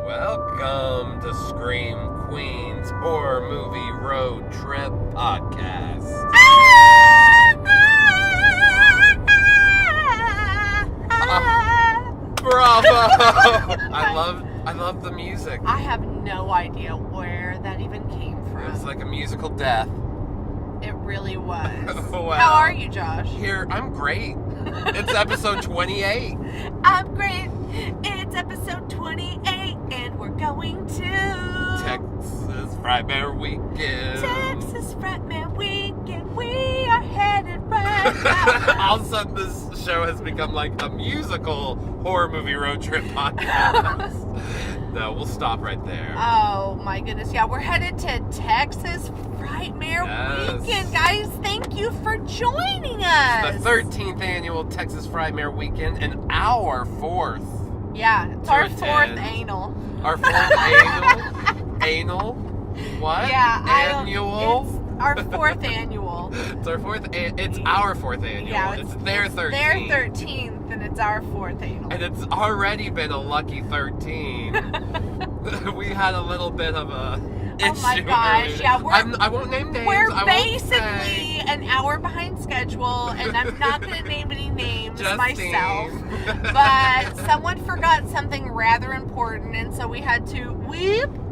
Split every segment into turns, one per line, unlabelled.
Welcome to Scream Queen's Horror Movie Road Trip Podcast. Bravo! I love the music.
I have no idea where that even came from.
It was like a musical death.
It really was.
Wow.
How are you, Josh?
I'm great. It's episode 28.
I'm great. It's episode 28, and we're going to
Texas Frightmare Weekend.
Texas Frightmare Weekend. We are headed right now.
All of a sudden, this show has become like a musical horror movie road trip podcast. No, we'll stop right there.
Oh my goodness, yeah, we're headed to Texas Frightmare Weekend, guys. Thank you for joining us.
The 13th annual Texas Frightmare Weekend, and our fourth.
Yeah, it's our fourth anal.
Our fourth anal? What?
Yeah,
annual?
It's our fourth annual.
It's our fourth. It's our fourth annual. Yeah, it's their 13th.
Their 13th, and it's our fourth annual.
And it's already been a lucky 13. We had a little bit of a issue.
Oh my gosh! Yeah,
I won't name names.
We're basically an hour behind schedule, and I'm not going to name any names myself. But someone forgot something rather important, and so we had to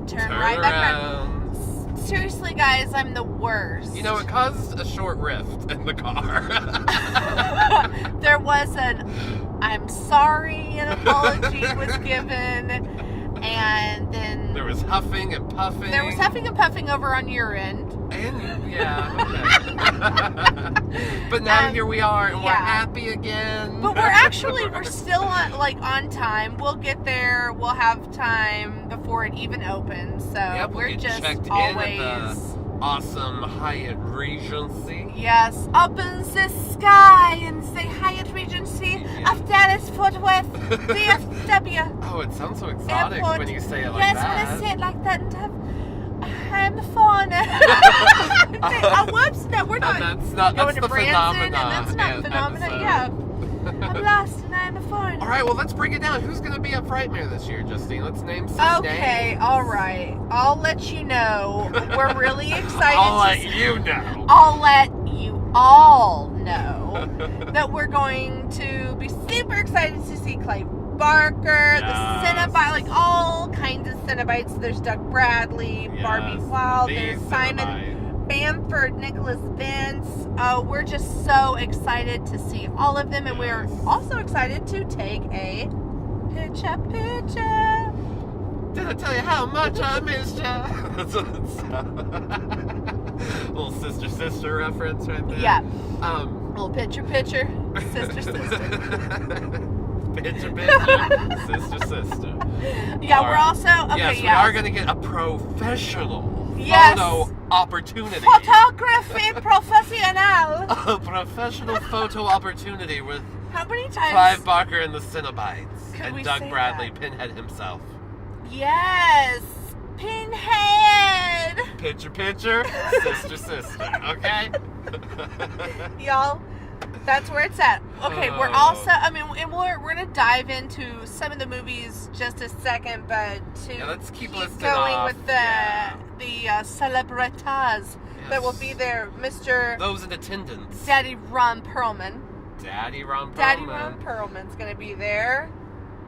turn right back around. Seriously, guys, I'm the worst.
You know, it caused a short rift in the car.
There was I'm sorry, an apology was given, and then
there was huffing and puffing.
There was huffing and puffing over on your end.
And, yeah, okay. But now here we are, and we're happy again.
But we're still on time. We'll get there. We'll have time before it even opens. So we're just
checked
always
in at the awesome Hyatt Regency.
Yes, up in the sky and the Hyatt Regency of Dallas Fort Worth, TFW.
Oh, it sounds so exotic
Airport.
When you say it like that.
Yes, when I say it like that, I'm a foreigner. Oh, whoops! No, we're not.
And that's the phenomenon.
That's not phenomena. Yeah. I'm lost and I'm a foreigner.
All right, well, let's break it down. Who's going to be at Frightmare this year, Justine? Let's name some names.
Okay, all right. I'll let you know. We're really excited.
I'll let you know.
I'll let you all know that we're going to be super excited to see Clay Barker, the Cenobite, all kinds of Cenobites. There's Doug Bradley, Barbie Wild, there's Simon Bamford, Nicholas Vince. We're just so excited to see all of them, and we're also excited to take a picture.
Did I tell you how much I missed you? Little sister reference right there.
Yeah. Little picture, sister.
Picture, sister.
Yeah, we're also
yes, we are going to get a professional photo opportunity.
Photography professional.
A professional photo opportunity with
how many times?
Clive Barker and the Cenobites and Doug Bradley,
that?
Pinhead himself.
Yes, Pinhead.
Picture, sister. Okay.
Y'all. That's where it's at. Okay, we're also, we're going to dive into some of the movies just a second, but
let's keep
going
off.
with the celebritas that will be there. Mr.
Those in attendance.
Daddy Ron Perlman.
Daddy Ron
Perlman's going to be there.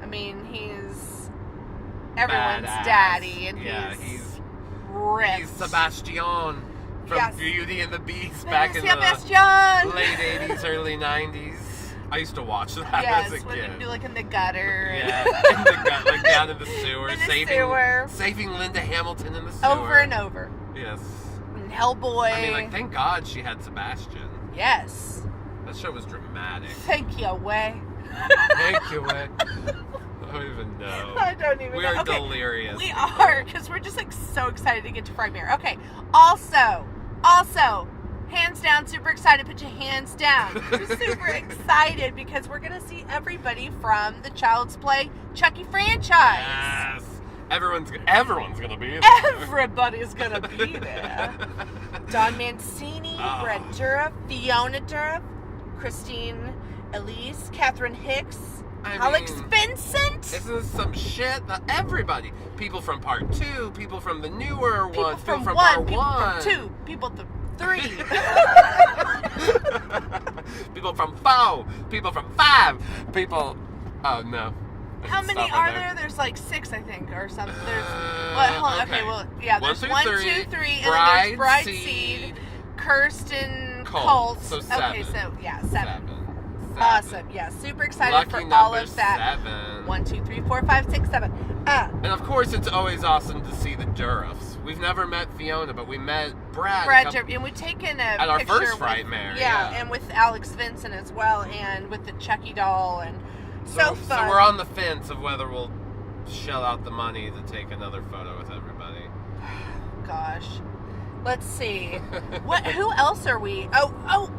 I mean, he's everyone's daddy, and he's ripped.
He's Sebastian. From Beauty and the Beast back in the late 80s, early 90s. I used to watch that as a kid.
Yes, when they do in the gutter.
Yeah, in the gutter, down in the sewer.
In the sewer.
Saving Linda Hamilton in the sewer.
Over and over.
Yes.
And Hellboy.
I mean, thank God she had Sebastian.
Yes.
That show was dramatic.
Take you away.
Take you away. I don't even know.
I don't even know.
We are delirious.
We are, because we're just so excited to get to Frightmare. Okay, also, hands down, super excited. Put your hands down. We're super excited because we're going to see everybody from the Child's Play Chucky franchise.
Yes. Everyone's going to be there.
Everybody's going to be there. Don Mancini, Brett Dourif, Fiona Dourif, Christine Elise, Catherine Hicks, Alex Vincent.
This is some shit that everybody, people from part 2, people from the newer ones, people from part 1,
people from 2, people from 3,
people from 4, people from 5, people. Oh no.
How many are there? There's like 6, I think, or something. There's hold on. Okay, well, yeah. There's 1, 2, 3, and then there's Brightseed, Kirsten, Colt.
So 7.
Okay, so yeah, 7. Awesome. Yeah, super excited
Lucky
for all of that.
7.
1, 2, 3, 4, 5, 6, 7.
And of course, it's always awesome to see the Durruffs. We've never met Fiona, but we met Brad.
And we've taken a
at our
picture
first Frightmare.
Yeah, and with Alex Vincent as well, and with the Chucky doll, and so fun.
So we're on the fence of whether we'll shell out the money to take another photo with everybody.
Gosh. Let's see. Who else are we? Oh,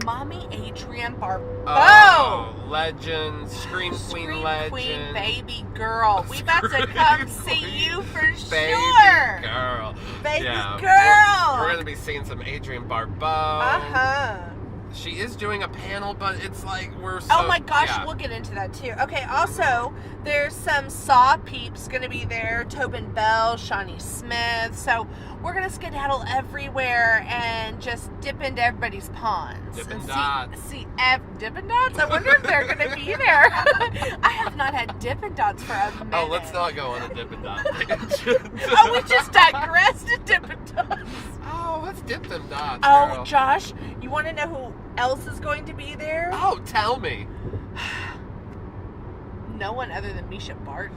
Mommy Adrienne Barbeau.
Oh, legend, Scream Queen legend.
Queen, baby girl. We about to come see you for
baby
sure.
Girl.
Baby
yeah,
girl.
We're going to be seeing some Adrienne Barbeau.
Uh-huh.
She is doing a panel, but it's like we're so...
Oh my gosh, we'll get into that too. Okay, also, there's some Saw peeps going to be there. Tobin Bell, Shawnee Smith. So we're going to skedaddle everywhere and just dip into everybody's ponds.
Dippin' Dots.
Dippin' Dots? I wonder if they're going to be there. I have not had Dippin' Dots for a minute.
Oh, let's not go on a Dippin' Dot.
Oh, we just digressed to Dippin' Dots.
Oh, let's dip them dots,
Oh,
girl.
Josh, you want to know who else is going to be there?
Oh, tell me.
No one other than Misha Barton.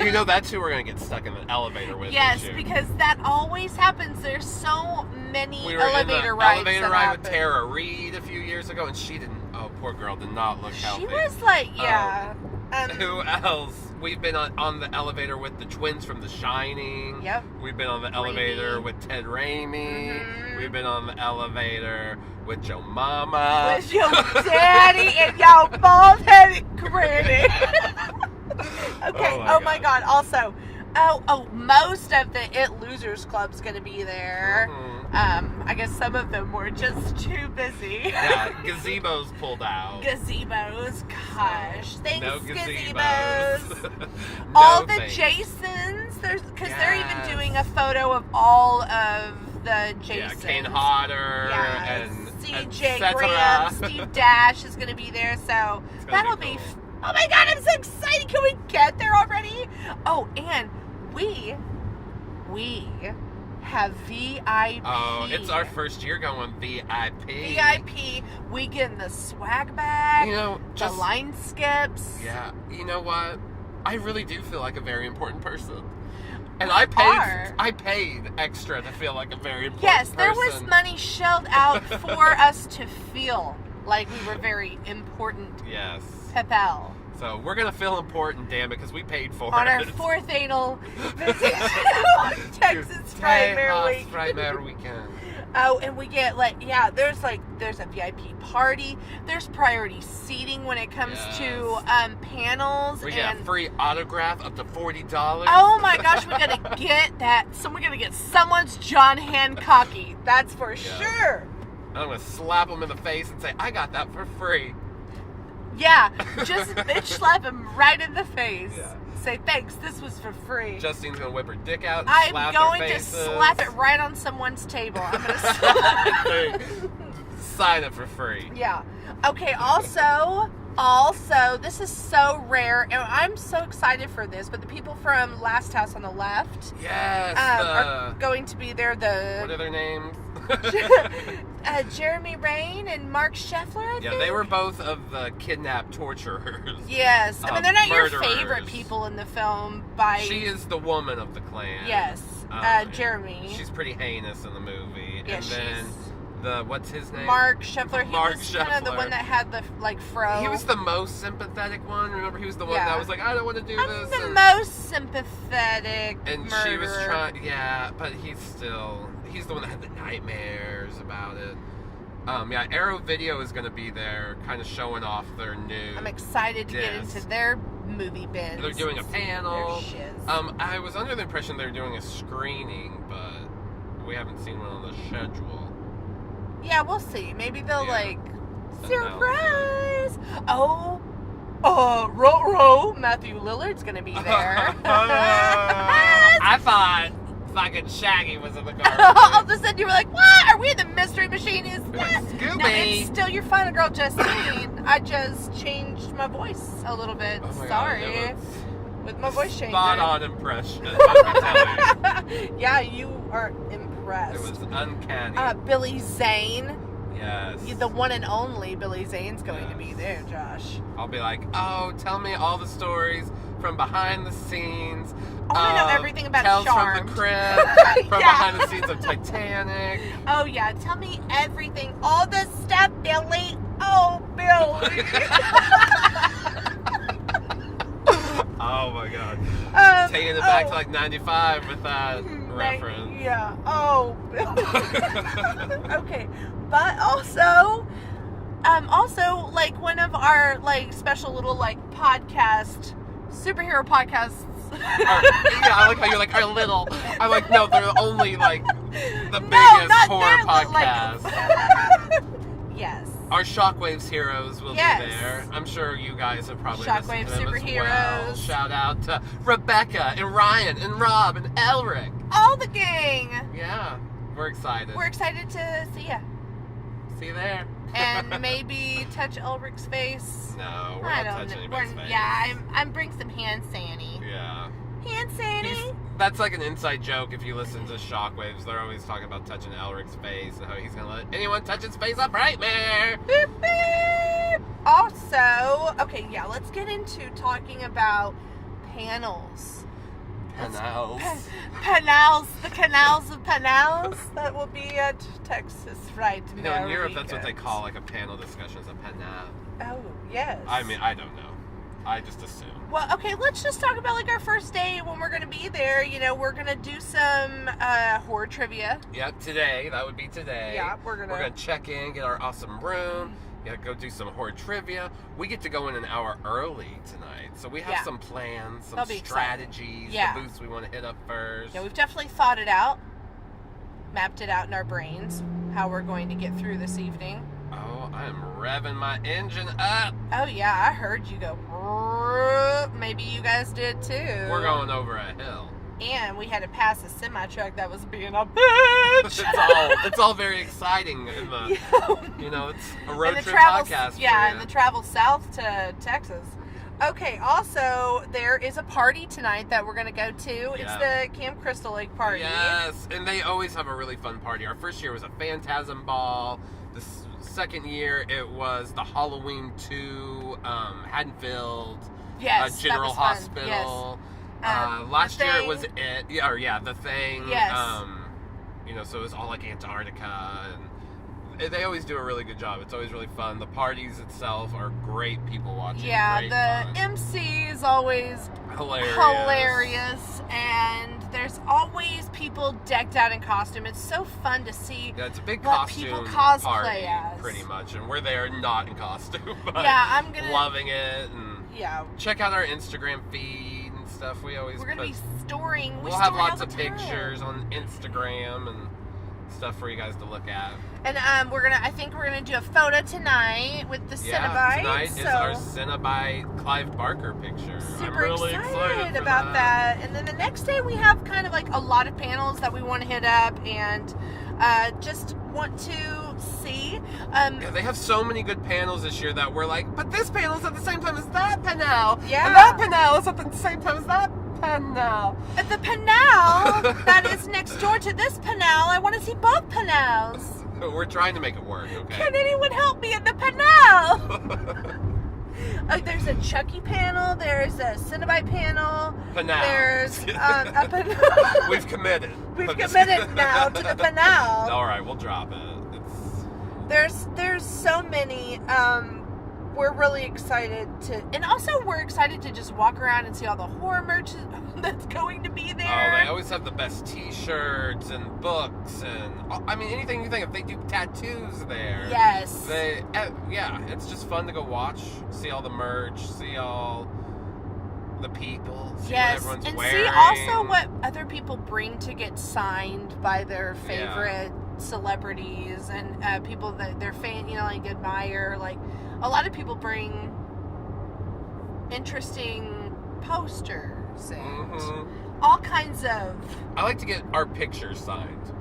You know, that's who we're going to get stuck in the elevator with.
Yes, because that always happens. There's so many elevator rides.
Elevator ride with Tara Reid a few years ago, and she didn't. Oh, poor girl, did not look healthy.
She was like, yeah.
Who else? We've been on the elevator with the twins from The Shining.
Yep.
We've been on the elevator with Ted Raimi.
Mm-hmm.
We've been on the elevator with your mama.
With your daddy and your bald-headed granny. Okay. Oh my God. Also, most of the It Losers Club's going to be there.
Mm-hmm.
I guess some of them were just too busy.
Yeah, gazebos pulled out.
Gazebos, gosh. Thanks,
no
gazebos.
No
all the
thanks.
Jasons, because they're even doing a photo of all of the Jasons.
Yeah, Kane Hodder
and CJ
et
Graham, Steve Dash is going to be there, so that'll be. Oh my God, I'm so excited! Can we get there already? Oh, and we have VIP.
Oh, it's our first year going VIP.
VIP. We get in the swag bag.
You know,
the line skips.
Yeah. You know what? I really do feel like a very important person. And
I
paid extra to feel like a very important
person. Yes,
person.
there was money shelled out for us to feel like we were very important.
Yes.
Pepel.
So we're going to feel important, damn it, because we paid for it.
On our 4th anal visit to Texas
Frightmare Weekend.
Oh, and we get there's a VIP party. There's priority seating when it comes to panels.
We get a free autograph up to $40.
Oh my gosh, we're gonna get that. So we're gonna get someone's John Hancocky. That's for sure.
I'm gonna slap him in the face and say, "I got that for free."
Yeah, just bitch slap him right in the face.
Yeah.
Say, thanks, this was for free.
Justine's going to whip her dick out and
I'm going to slap it right on someone's table. I'm going to slap it.
Sign it for free.
Yeah. Okay, also, this is so rare, and I'm so excited for this, but the people from Last House on the Left are going to be there.
What are their names?
Jeremy Rain and Mark Scheffler, I think.
Yeah, they were both of the kidnapped torturers.
Yes. I mean, they're not
murderers.
Your favorite people in the film
She is the woman of the clan.
Yes. Jeremy.
She's pretty heinous in the movie.
Yeah,
and then what's his name?
Mark Scheffler. He was kind of the one that had the, fro.
He was the most sympathetic one. Remember, he was the one that was like, I don't want to do this.
I'm the most sympathetic
And
murderer.
she was trying, but he's the one that had the nightmares about it. Arrow Video is going to be there, kind of showing off their new
I'm excited to get into their movie bins.
They're doing a panel. I was under the impression they're doing a screening, but we haven't seen one on the schedule.
Yeah, we'll see. Maybe they'll surprise. Oh, Matthew Lillard's gonna be there.
I thought fucking Shaggy was in the car.
All of a sudden you were like, what? Are we the Mystery Machine? Is that?
Scooby.
No, it's still your final girl, Justine. I just changed my voice a little bit.
Oh my
Sorry.
God,
with my voice changer.
Spot on impression. I can tell you.
Yeah, you are impressed.
It was uncanny.
Billy Zane.
Yes.
The one and only Billy Zane's going to be there, Josh.
I'll be like, oh, tell me all the stories from behind the scenes.
I want to know everything about
Tales
Charmed.
from the crib, from behind the scenes of Titanic.
Oh, yeah. Tell me everything. All the stuff, Billy. Oh, Billy.
Oh, my God. Taking it back to like 95 with that reference.
Yeah. Oh, Billy. Okay. But also, like one of our like special little like superhero podcasts.
Yeah, I like how you're like our little. I'm like, no, they're only like the biggest horror podcast.
Like, yes.
Our Shockwaves heroes will be there. I'm sure you guys have probably listened to them
superheroes.
as well. Shout out to Rebecca and Ryan and Rob and Elric.
All the gang.
Yeah, we're excited.
We're excited to see ya.
See you there.
And maybe touch Elric's face.
No, we're not touching anybody's face.
Yeah, I'm bring some hand sanny.
Yeah.
Hand sanny.
That's like an inside joke if you listen to Shockwaves. They're always talking about touching Elric's face and how he's going to let anyone touch his face up, right, man?
Beep, beep. Also, okay, yeah, let's get into talking about panels.
Canals.
Panels. The canals of panels that will be at Texas Frightmare
You know, in Europe,
Weekend.
that's what they call like a panel discussion, is a panel.
Oh, yes.
I mean, I don't know. I just assume.
Well, okay, let's just talk about like our first day when we're going to be there. You know, we're going to do some horror trivia.
Yep, today. That would be today.
Yeah, we're gonna
check in, get our awesome room. Yeah, go do some horror trivia. We get to go in an hour early tonight, so we have some plans, some strategies, the booths we want to hit up first.
Yeah, we've definitely thought it out, mapped it out in our brains, how we're going to get through this evening.
Oh, I am revving my engine up.
Oh yeah, I heard you go. Maybe you guys did too.
We're going over a hill.
And we had to pass a semi-truck that was being a bitch.
it's all very exciting in the, you know, it's a road trip podcast.
Yeah, and the travel south to Texas. Okay, also, there is a party tonight that we're going to go to. Yeah. It's the Camp Crystal Lake party.
Yes, and they always have a really fun party. Our first year was a Phantasm Ball. The second year, it was the Halloween 2 Haddonfield General Hospital.
Yes.
Last year it was The Thing.
Yes.
You know, so it was all like Antarctica, and they always do a really good job. It's always really fun. The parties itself are great. People watching.
Yeah,
great
the
fun.
MC is always hilarious, and there's always people decked out in costume. It's so fun to see.
Yeah, it's a big
what
costume
people cosplay
party,
as.
pretty much, and we're there not in costume, but
I'm gonna
loving it. And check out our Instagram feed and stuff. We're
gonna be storing.
We'll have lots of pictures on Instagram and stuff for you guys to look at.
And I think we're gonna do a photo tonight with the Cenobite.
Tonight is our Cenobite Clive Barker picture.
Super
I'm really excited
about that. And then the next day we have kind of like a lot of panels that we want to hit up and just want to see.
They have so many good panels this year that we're like, but this panel's at the same time as that panel.
Yeah.
And that panel is at the same time as that panel.
At the panel that is next door to this panel, I want to see both panels.
We're trying to make it work, okay?
Can anyone help me in the panel? There's a Chucky panel. There's a Cenobite panel.
Panel.
There's a panel.
We've committed.
We've committed now to the panel.
All right, we'll drop it.
There's so many. We're really excited to, and also we're excited to just walk around and see all the horror merch that's going to be there.
Oh, they always have the best T-shirts and books and anything you think of. They do tattoos there.
Yes.
It's just fun to go watch, see all the merch, see all the people, see what everyone's wearing.
See also what other people bring to get signed by their favorite celebrities and people that they're fan, like admire. Like a lot of people bring interesting posters and
Mm-hmm.
all kinds of...
I like to get our pictures signed.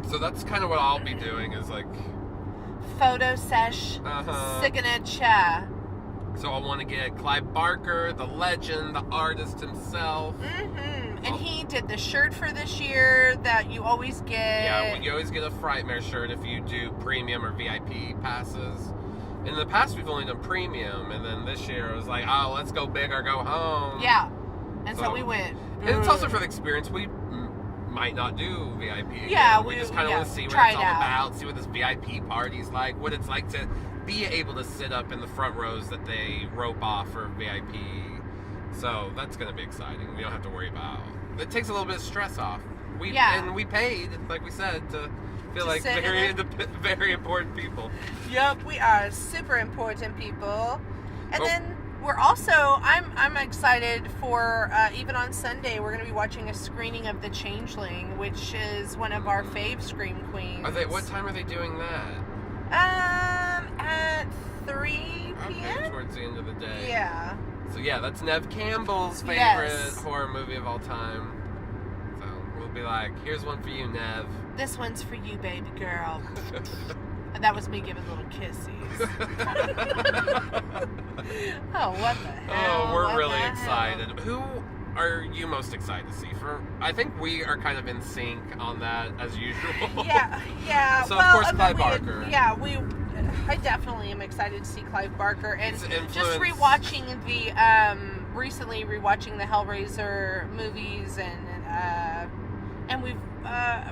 So that's kind of what I'll be doing is like...
photo sesh, signature.
So I want to get Clive Barker, the legend, the artist himself.
And he did the shirt for this year that you always get.
Yeah, you always get a Frightmare shirt if you do premium or VIP passes. In the past, we've only done premium, and then this year it was like, oh, let's go big or go home.
Yeah, and so we went.
And it's also for the experience. We might not do VIP again.
Yeah,
we just kind of want to see what it's all about, see what this VIP party's like, what it's like to be able to sit up in the front rows that they rope off for VIP. So that's going to be exciting. We don't have to worry about. It takes a little bit of stress off. And we paid, like we said, to feel like very important people.
Yep, we are super important people. And then we're also, I'm excited for, even on Sunday, we're going to be watching a screening of The Changeling, which is one of our fave Scream Queens.
What time are they doing that?
At 3 p.m.?
Okay, towards the end of the day.
Yeah.
So yeah, that's Nev Campbell's favorite horror movie of all time. So we'll be like, here's one for you, Nev.
This one's for you, baby girl. And that was me giving little kisses. Oh, what the hell?
Oh, we're really excited. Who are you most excited to see? I think we are kind of in sync on that as usual.
Yeah.
So of course, Clive Barker.
I definitely am excited to see Clive Barker, and just rewatching recently rewatching the Hellraiser movies, and we've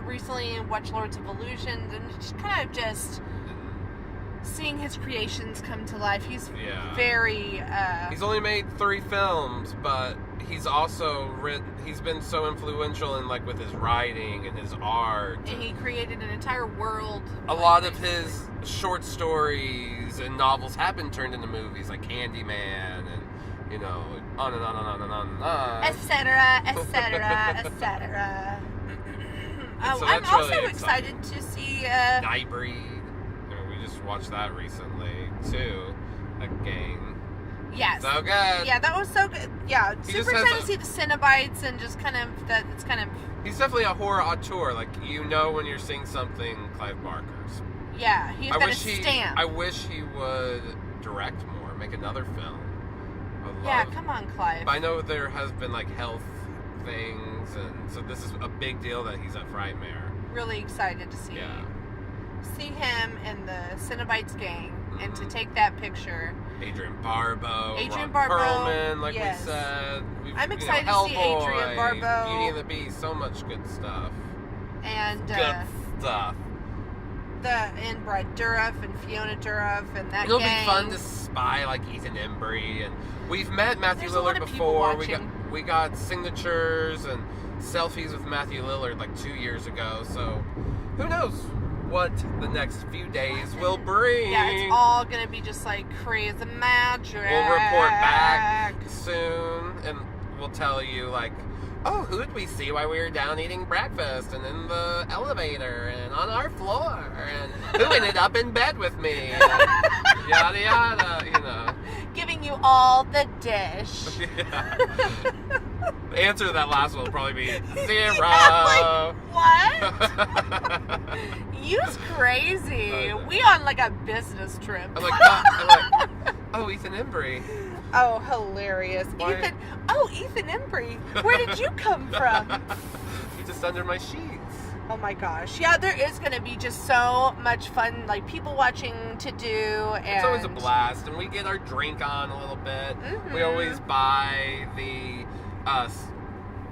recently watched Lords of Illusion, and just kind of just seeing his creations come to life. He's very...
he's only made 3 films, but he's also he's been so influential in with his writing and his art.
And he created an entire world.
A lot of his short stories and novels have been turned into movies, like Candyman, and, on and on and on and on and on.
Etc., etc., etc.
So
I'm also
really
excited to see...
Nightbreed. We just watched that recently, too. That gang.
Yes.
So good.
Yeah, that was so good. Yeah, super excited to see the Cenobites and just kind of that. It's kind of.
He's definitely a horror auteur. When you're seeing something Clive Barker's.
Yeah, he's got a stamp.
I wish he would direct more, make another film.
Come on, Clive.
But I know there has been health things, and so this is a big deal that he's at Frightmare.
Really excited to see him in the Cenobites gang and to take that picture.
Adrian Barbeau, Perlman, we said.
I'm excited to see Adrian Barbeau.
Beauty and the Beast, so much good stuff.
And
good stuff.
And Brad Dourif and Fiona Dourif and that
It'll
gang.
be fun to spy Ethan Embry, and we've met Matthew Lillard before. We got signatures and selfies with Matthew Lillard 2 years ago. So who knows what the next few days will bring?
Yeah, it's all gonna be just crazy magic.
We'll report back soon, and we'll tell you who did we see while we were down eating breakfast and in the elevator and on our floor, and who ended up in bed with me, and yada yada,
Giving you all the dish.
Yeah. The answer to that last one will probably be 0.
What? You's crazy. We on a business trip.
I'm Ethan Embry.
Oh, hilarious.
Why?
Ethan Embry. Where did you come from?
You're just under my sheets.
Oh my gosh. Yeah, there is going to be just so much fun, people watching to do. And
it's always a blast, and we get our drink on a little bit. Mm-hmm. We always buy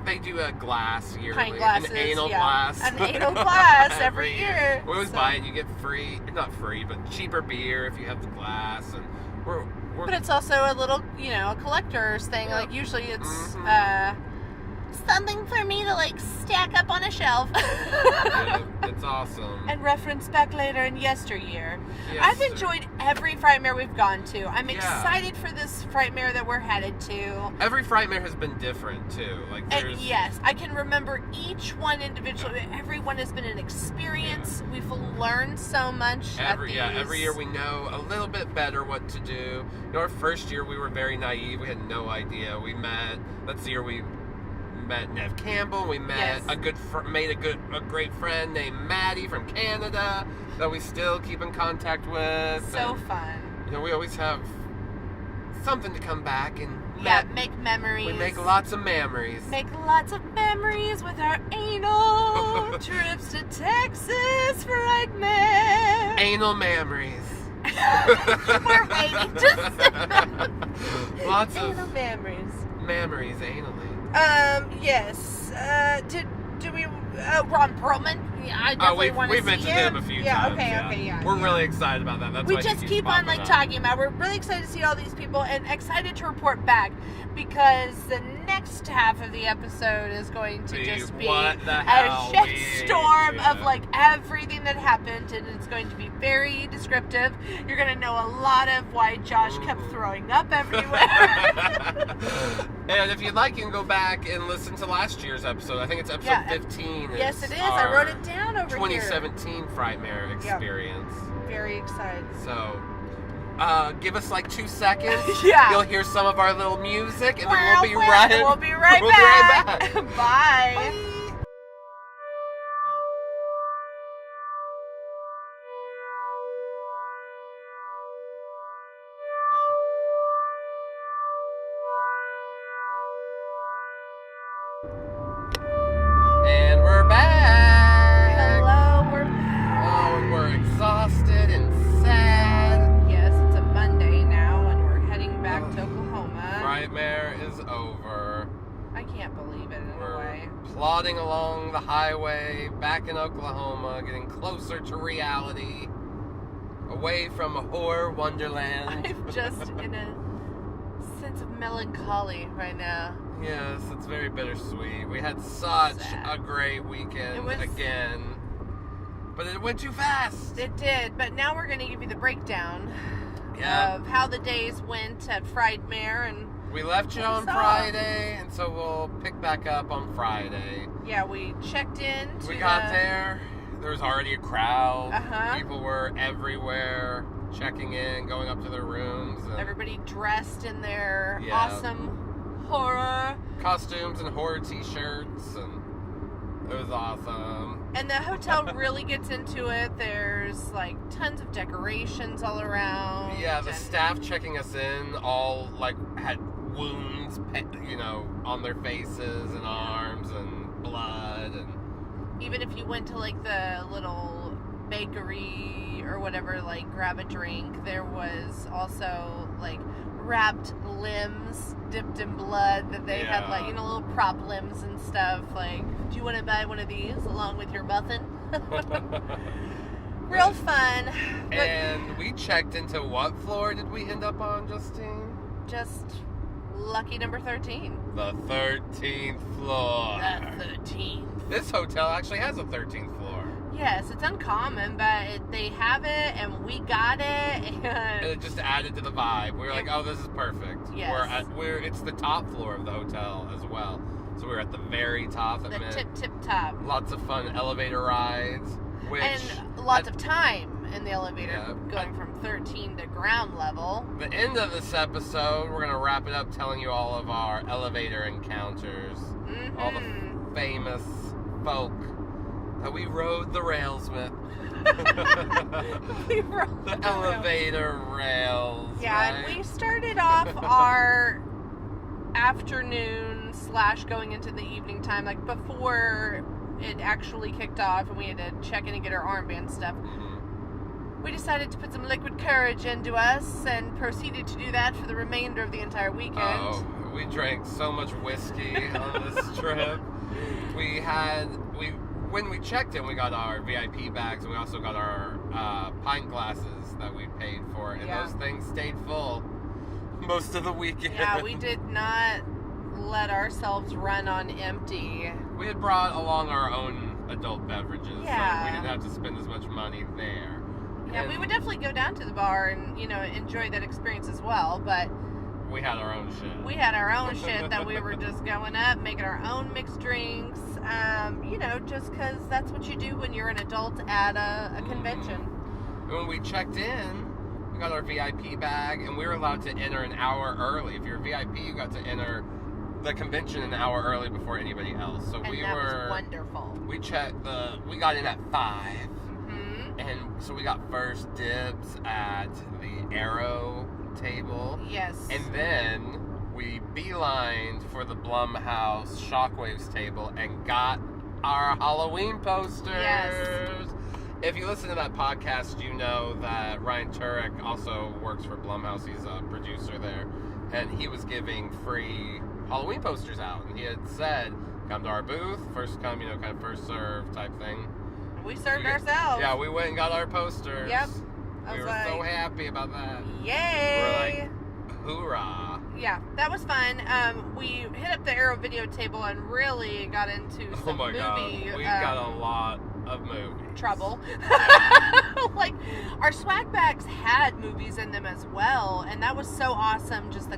they do a glass yearly.
Pint glasses,
an anal glass.
An anal glass every year.
We always buy it, and you get free, not free, but cheaper beer if you have the glass, and but
it's also a little, a collector's thing. Usually it's so something for me to, like, stack up on a shelf.
Yeah, it's awesome.
And reference back later in yesteryear.
Yes.
I've enjoyed every Frightmare we've gone to. I'm excited for this Frightmare that we're headed to.
Every Frightmare has been different, too. Like, there's...
Yes, I can remember each one individually. Everyone has been an experience. Yeah. We've learned so much
every year we know a little bit better what to do. You know, our first year we were very naive. We had no idea. That's the year we met Nev Campbell. We met a great friend named Maddie from Canada that we still keep in contact with.
So fun.
You know, we always have something to come back and
make memories.
We make lots of memories.
Make lots of memories with our anal trips to Texas Frightmare.
Anal memories.
We're waiting to
lots of
anal memories.
Memories anally.
Yes. Do we? Ron Perlman. Yeah, I definitely want to see him.
We've mentioned him a few times.
Okay,
We're really excited about that. That's
we
why
just
he
keep
keeps
on talking about. We're really excited to see all these people and excited to report back because the next half of the episode is going to just be a shitstorm of like everything that happened, and it's going to be very descriptive. You're going to know a lot of why Josh kept throwing up everywhere.
And if you'd like, you can go back and listen to last year's episode. I think it's episode 15.
Yes, it is. I wrote it down over
2017 Frightmare experience.
Yep. Very excited.
So, give us like 2 seconds.
Yeah.
You'll hear some of our little music, and then
we'll be right back. Bye.
Bye. And we're back.
Hello, we're back.
Oh, we're exhausted and sad.
Yes, it's a Monday now, and we're heading back to Oklahoma.
Frightmare is over.
I can't believe it in a way.
Plodding along the highway, back in Oklahoma, getting closer to reality, away from a horror wonderland.
I'm just in a sense of melancholy right now.
Yes, it's very bittersweet. We had such a great weekend again. But it went too fast.
It did, but now we're going to give you the breakdown of how the days went at Frightmare. And
we left you on Friday, and so we'll pick back up on Friday.
Yeah, we checked in.
We got there. There was already a crowd.
Uh-huh.
People were everywhere, checking in, going up to their rooms. And
everybody dressed in their awesome horror
costumes and horror t-shirts, and it was awesome.
And the hotel really gets into it. There's like tons of decorations all around.
Yeah, the staff checking us in all like had wounds, you know, on their faces and arms and blood. And
even if you went to like the little bakery or whatever, like grab a drink, there was also like wrapped limbs dipped in blood that they had, like, you know, little prop limbs and stuff. Like, do you want to buy one of these along with your muffin? Real fun.
And we checked into what floor did we end up on, Justine?
Just lucky number 13.
The 13th floor.
The 13th.
This hotel actually has a 13th floor.
Yes, it's uncommon, but they have it, and we got it, and
it just added to the vibe. We were like, oh, this is perfect.
Yes.
It's the top floor of the hotel as well. So we're at the very top.
The tip top.
Lots of fun elevator rides.
And lots of time in the elevator, going from 13 to ground level.
The end of this episode, we're going to wrap it up telling you all of our elevator encounters. Mm-hmm. All the famous folk that we rode the rails with.
We rode
the elevator rails.
Yeah,
right?
and we started off our afternoon / going into the evening time, like before it actually kicked off and we had to check in and get our armband stuff. Mm-hmm. We decided to put some liquid courage into us and proceeded to do that for the remainder of the entire weekend.
Oh, we drank so much whiskey on this trip. When we checked in, we got our VIP bags, and we also got our pint glasses that we paid for, and those things stayed full most of the weekend.
Yeah, we did not let ourselves run on empty.
We had brought along our own adult beverages,
Yeah.
so we didn't have to spend as much money there.
Yeah,
And
we would definitely go down to the bar and, enjoy that experience as well, but
we had our own shit.
we had our own shit that we were just going up, making our own mixed drinks, just because that's what you do when you're an adult at a convention.
When we checked in, we got our VIP bag, and we were allowed to enter an hour early. If you're a VIP, you got to enter the convention an hour early before anybody else. So
And that was wonderful.
We we got in at 5.
Mm-hmm.
And so we got first dibs at the Arrow table.
Yes.
And then we beelined for the Blumhouse Shockwaves table and got our Halloween posters.
Yes.
If you listen to that podcast, you know that Ryan Turek also works for Blumhouse. He's a producer there. And he was giving free Halloween posters out. And he had said, come to our booth, first come, kind of first serve type thing.
We served ourselves.
Yeah, we went and got our posters.
Yep.
We were so happy about that.
Yay!
We're like, hoorah.
Yeah, that was fun. We hit up the Arrow video table and really got into some movie.
God. We got a lot of movie
trouble. Like, our swag bags had movies in them as well, and that was so awesome. Just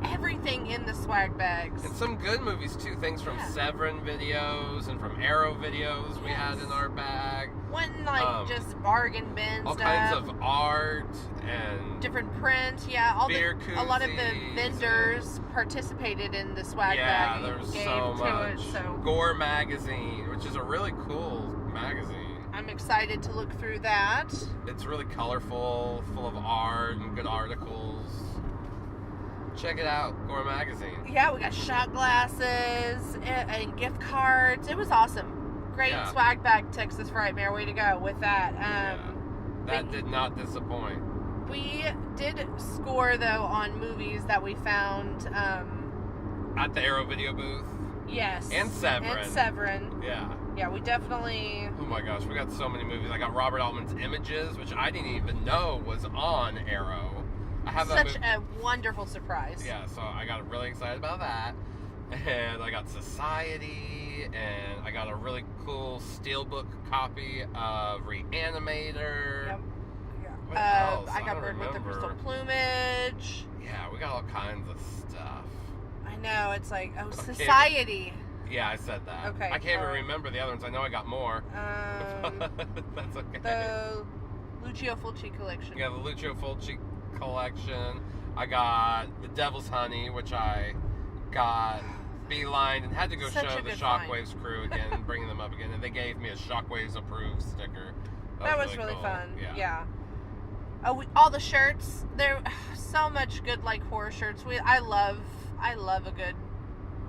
everything in the swag bags.
And some good movies too. Things from Severin videos and from Arrow videos we had in our bag.
Wasn't just bargain bin
all
stuff.
Kinds of art and
different print. Yeah, a lot of the
koozies
vendors participated in the swag bag.
Yeah, there was
gave
so
to
much.
It, so
Gore magazine, which is a really cool magazine.
I'm excited to look through that.
It's really colorful, full of art and good articles. Check it out, Gore magazine.
Yeah, we got shot glasses and gift cards. It was awesome. Great swag bag, Texas Frightmare. Way to go with that.
That did not disappoint.
We did score, though, on movies that we found.
At the Arrow video booth?
Yes.
And Severin.
Yeah. Yeah, we definitely...
Oh my gosh, we got so many movies. I got Robert Altman's Images, which I didn't even know was on Arrow. I have
Such a wonderful surprise.
Yeah, so I got really excited about that. And I got Society, and I got a really cool steelbook copy of Reanimator.
Yep.
What else?
I got Bird with the
remember.
Crystal Plumage.
Yeah, we got all kinds of stuff.
I know, it's like, Society.
Yeah, I said that.
Okay.
I can't even remember the other ones. I know I got more. That's okay.
The Lucio Fulci collection.
Yeah, the Lucio Fulci collection. I got The Devil's Honey, which I got beelined and had to go show the Shockwaves crew again and bring them up again. And they gave me a Shockwaves approved sticker.
That was really
cool.
fun.
Yeah.
Oh, all the shirts. There, so much good horror shirts. I love a good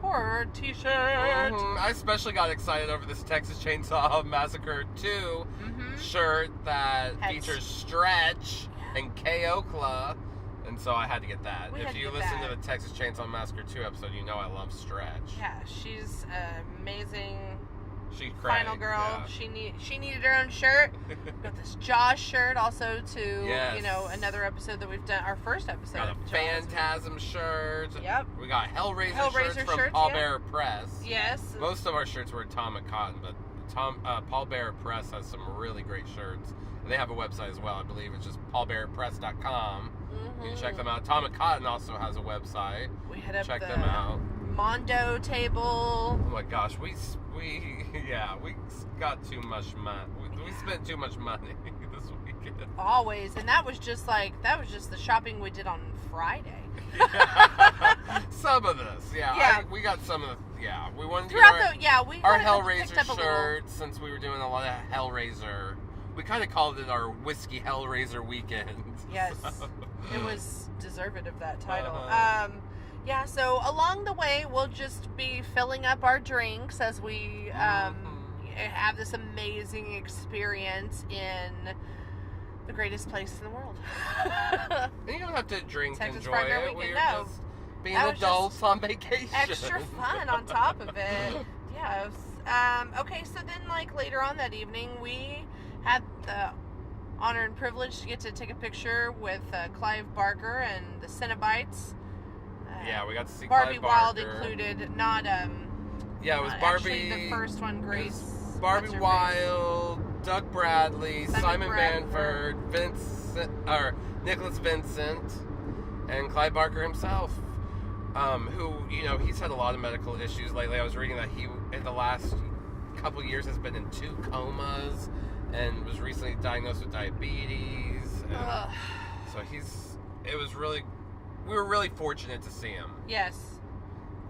horror t-shirt.
I especially got excited over this Texas Chainsaw Massacre 2 shirt that features Stretch and KO Claw. And so I had to get that. If you listen to the Texas Chainsaw Massacre 2 episode, you know I love Stretch.
Yeah, she's amazing.
She's
final girl. Yeah. She needed her own shirt. Got this Jaws shirt also to another episode that we've done, our first episode.
Got a Phantasm shirt.
Yep.
We got Hellraiser shirts from Paul Bearer Press.
Yes.
Most of our shirts were Atomic Cotton, but Paul Bearer Press has some really great shirts. And they have a website as well, I believe. It's just paulbearerpress.com. You can check them out. Atomic Cotton also has a website.
We hit up
check them out.
Mondo table.
Oh my gosh, we got too much money. We spent too much money this weekend.
Always, and that was just the shopping we did on Friday.
Some of this, we got some of the, we wanted to
get
our Hellraiser shirts since we were doing a lot of Hellraiser. We kind of called it our Whiskey Hellraiser weekend.
Yes, it was deserved of that title. So along the way, we'll just be filling up our drinks as we have this amazing experience in the greatest place in the world.
And you don't have to drink and enjoy it. We're just being adults on vacation.
Extra fun on top of it. Yes. Okay, so then later on that evening, we had the honor and privilege to get to take a picture with Clive Barker and the Cenobites.
Yeah, we got to see
Barbie
Clyde
Wild
Barker.
included, not
Yeah, it was Barbie.
Actually, the first one, Grace.
Barbie Wild, Doug Bradley, Simon
Bradford.
Banford, Nicholas Vincent, and Clyde Barker himself. Who, he's had a lot of medical issues lately. I was reading that he, in the last couple years, has been in 2 comas and was recently diagnosed with diabetes. So we were really fortunate to see him.
Yes.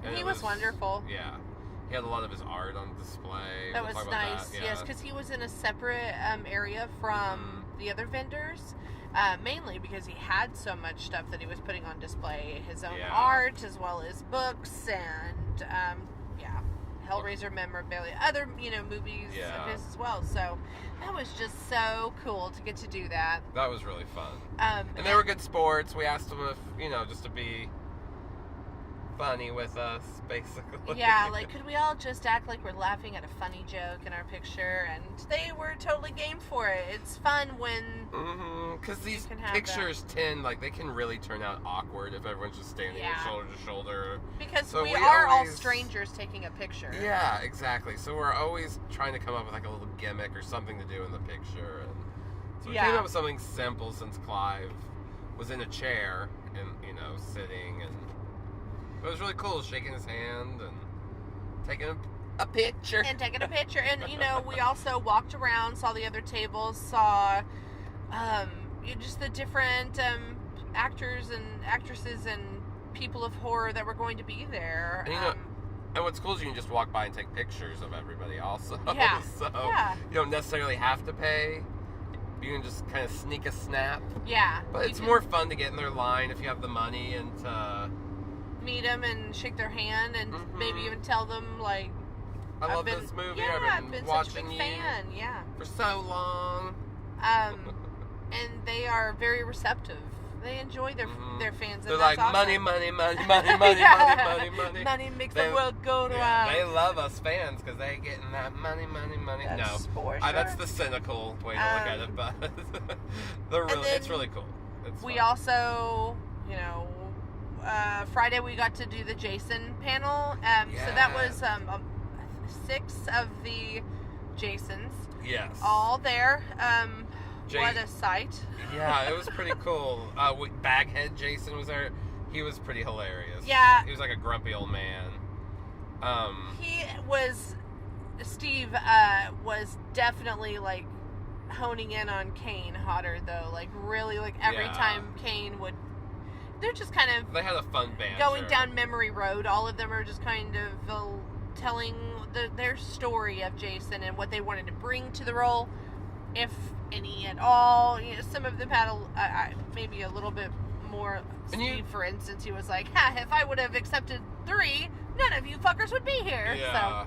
And he was wonderful.
Yeah. He had a lot of his art on display.
That was nice. That. Yeah. Yes, because he was in a separate area from the other vendors. Mainly because he had so much stuff that he was putting on display. His own art, as well as books and, Hellraiser memorabilia. Other, movies of his as well. So, that was just so cool to get to do that.
That was really fun. And they were good sports. We asked them if, just to be funny with us, basically.
Yeah, could we all just act like we're laughing at a funny joke in our picture? And they were totally game for it. It's fun when
because these pictures they can really turn out awkward if everyone's just standing shoulder to shoulder.
Because we are all strangers taking a picture.
Yeah, exactly. So we're always trying to come up with a little gimmick or something to do in the picture. And so we came up with something simple since Clive was in a chair and, sitting, and it was really cool shaking his hand and taking a picture.
And we also walked around, saw the other tables, saw just the different actors and actresses and people of horror that were going to be there.
And, and what's cool is you can just walk by and take pictures of everybody also.
Yeah.
So you don't necessarily have to pay. You can just kind of sneak a snap.
Yeah.
But it's more fun to get in their line if you have the money and to
meet them and shake their hand and maybe even tell them,
I love this movie. I've been watching
such a big fan. Yeah.
For so long.
And they are very receptive. They enjoy their fans.
They're
and that's awesome.
money, money, money, money, money, money, money.
Money makes the world go round.
They love us fans because they getting that money, money, money.
That's for sure.
That's the cynical way to look at it, but it's really cool.
We also, Friday we got to do the Jason panel. So that was 6 of the Jasons.
Yes.
All there. What a sight.
Yeah, it was pretty cool. Baghead Jason was there. He was pretty hilarious.
Yeah.
He was like a grumpy old man.
Steve was definitely honing in on Kane hotter though. Really every time Kane would, they're just kind of,
they had a fun banter.
Going down memory road. All of them are just kind of telling their story of Jason and what they wanted to bring to the role, if any at all. Some of them had maybe a little bit more. Steve, for instance, he was like, if I would have accepted 3, none of you fuckers would be here.
Yeah.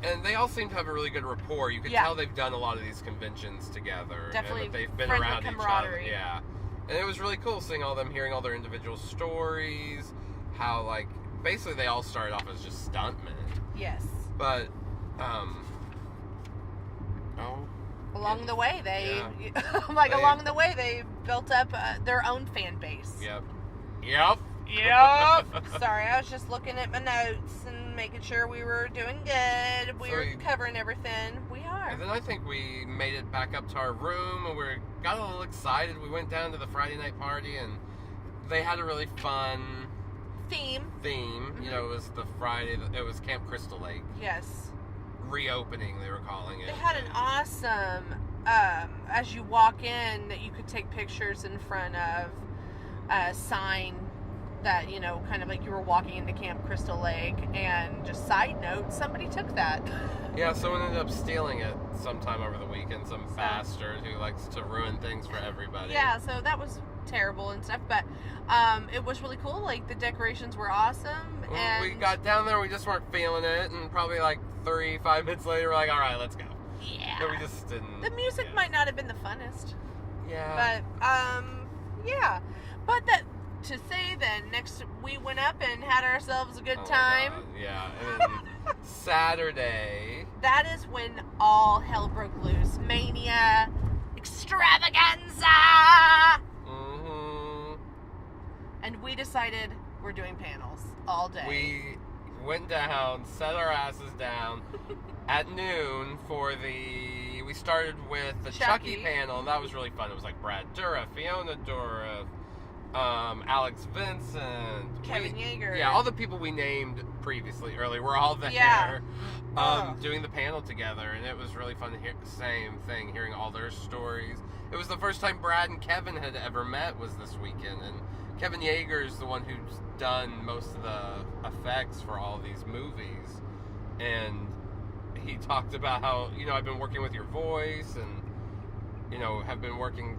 So. And they all seem to have a really good rapport. You can tell they've done a lot of these conventions together.
Definitely.
And that they've been around each other. Yeah. And it was really cool seeing all of them, hearing all their individual stories. How, basically they all started off as just stuntmen.
Yes.
But,
along the way, along the way, they built up their own fan base.
Yep.
Sorry, I was just looking at my notes and making sure we were doing good. We were covering everything. We are.
And then I think we made it back up to our room, and got a little excited. We went down to the Friday night party, and they had a really fun
theme.
Mm-hmm. It was the Friday. It was Camp Crystal Lake.
Yes.
Reopening, they were calling it.
They had an awesome, as you walk in, that you could take pictures in front of a sign that, kind of you were walking into Camp Crystal Lake. And just side note, somebody took that.
Yeah, someone ended up stealing it sometime over the weekend. Some bastard who likes to ruin things for everybody.
Yeah, so that was terrible and stuff, but it was really cool. The decorations were awesome. And
we got down there, we just weren't feeling it, and probably 5 minutes later, we're like, all right, let's go.
Yeah.
And we just didn't.
The music might not have been the funnest.
Yeah.
But, yeah. But to say that we went up and had ourselves a good time.
Yeah. And then Saturday.
That is when all hell broke loose. Mania. Extravaganza.
Mm-hmm.
And we decided were doing panels all day.
We went down, set our asses down at noon for we started with the Chucky panel, and that was really fun. It was like Brad Dourif, Fiona Dourif, Alex Vincent,
Kevin Yeager.
Yeah, all the people we named previously earlier were all there.
Yeah.
Doing the panel together, and it was really fun to hear same thing, hearing all their stories. It was the first time Brad and Kevin had ever met was this weekend, and Kevin Yeager is the one who's done most of the effects for all these movies, and he talked about how, I've been working with your voice, and, have been working,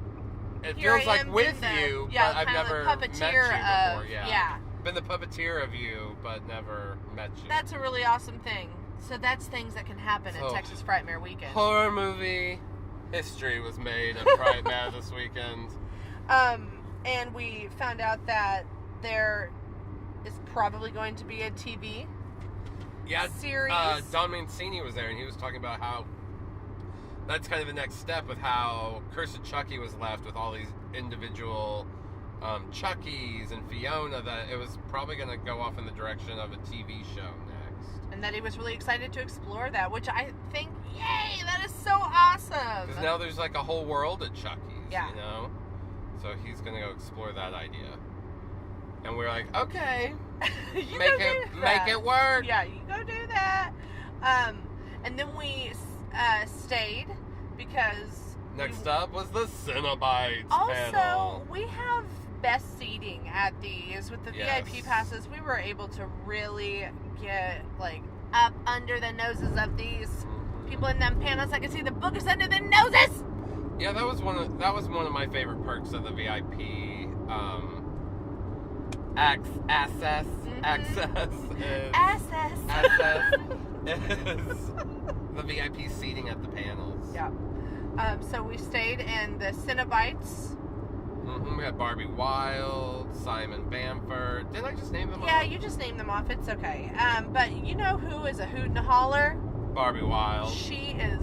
it
Here
feels like with you, but I've never met you before.
Yeah.
Been the puppeteer of you, but never met you.
That's a really awesome thing. So that's things that can happen at Texas Frightmare Weekend.
Horror movie history was made at Frightmare this weekend.
And we found out that there is probably going to be a TV series.
Don Mancini was there, and he was talking about how that's kind of the next step with how Curse of Chucky was left with all these individual Chuckies and Fiona, that it was probably going to go off in the direction of a TV show next.
And that he was really excited to explore that, which I think, yay, that is so awesome.
Because now there's like a whole world of Chuckies,
yeah.
So he's going to go explore that idea. And we're like, okay,
make
it work.
Yeah, you go do that. And then we stayed because
next up was the Cenobites panel.
Also, we have best seating at these with the VIP passes. We were able to really get like up under the noses of these people in them panels. I could see the boogers under their noses.
Yeah, that was one of my favorite perks of the VIP access is the VIP seating at the panels.
Yeah. So we stayed in the Cenobites.
We had Barbie Wilde, Simon Bamford. Didn't I just name them off?
Yeah, you just named them off. It's okay. But you know who is a hoot and a holler?
Barbie Wilde.
She is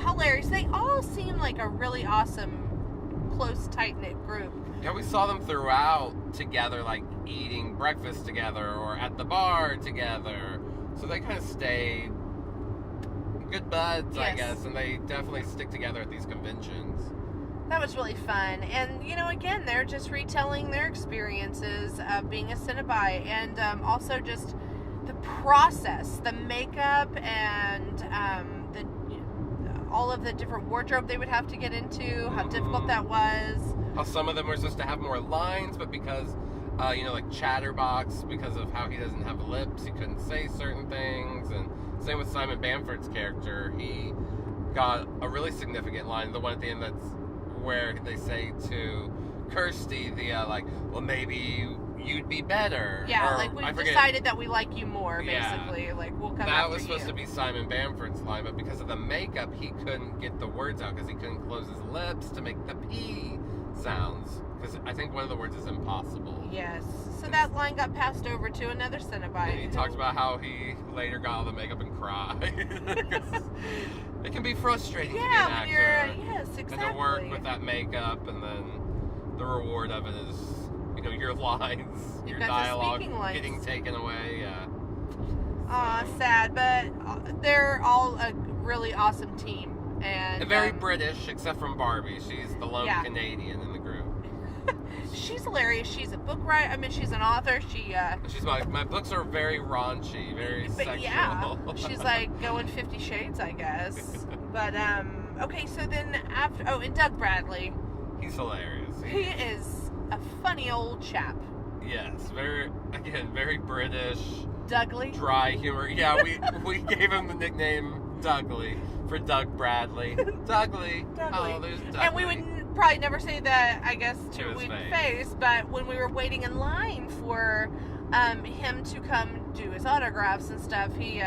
hilarious. They all seem like a really awesome, close, tight-knit group.
Yeah, we saw them throughout together, like eating breakfast together or at the bar together. So they kind of stayed good buds, I guess, and they definitely stick together at these conventions.
That was really fun. And, again, they're just retelling their experiences of being a Cenobite, and also just the process, the makeup, and all of the different wardrobe they would have to get into, how difficult that was.
How some of them were supposed to have more lines, but because, like Chatterbox, because of how he doesn't have lips, he couldn't say certain things. And same with Simon Bamford's character. He got a really significant line, the one at the end that's where they say to Kirsty, well, maybe you'd be better.
Yeah, we've decided that we like you more, basically. Yeah. We'll come after you.
That was supposed to be Simon Bamford's line, but because of the makeup, he couldn't get the words out because he couldn't close his lips to make the P sounds. Because I think one of the words is impossible.
Yes. So that line got passed over to another Cenobite.
And he talked about how he later got all the makeup and cried. It can be frustrating to be an actor.
Yes, exactly.
And to work with that makeup, and then the reward of it is, your lines, your dialogue getting taken away. Yeah.
Aw, sad, but they're all a really awesome team. And
very British, except from Barbie. She's the lone Canadian in the group.
She's hilarious. She's a book writer. I mean, she's an author.
She's my books are very raunchy, very sexual.
Yeah, she's going 50 Shades, I guess. But okay, so then and Doug Bradley.
He's hilarious.
He is a funny old chap.
Yes, very British.
Dougly.
Dry humor. Yeah, we gave him the nickname Dougly for Doug Bradley. Dougly. Oh, there's Dougly.
And we would probably never say that, I guess, to his face, but when we were waiting in line for him to come do his autographs and stuff, he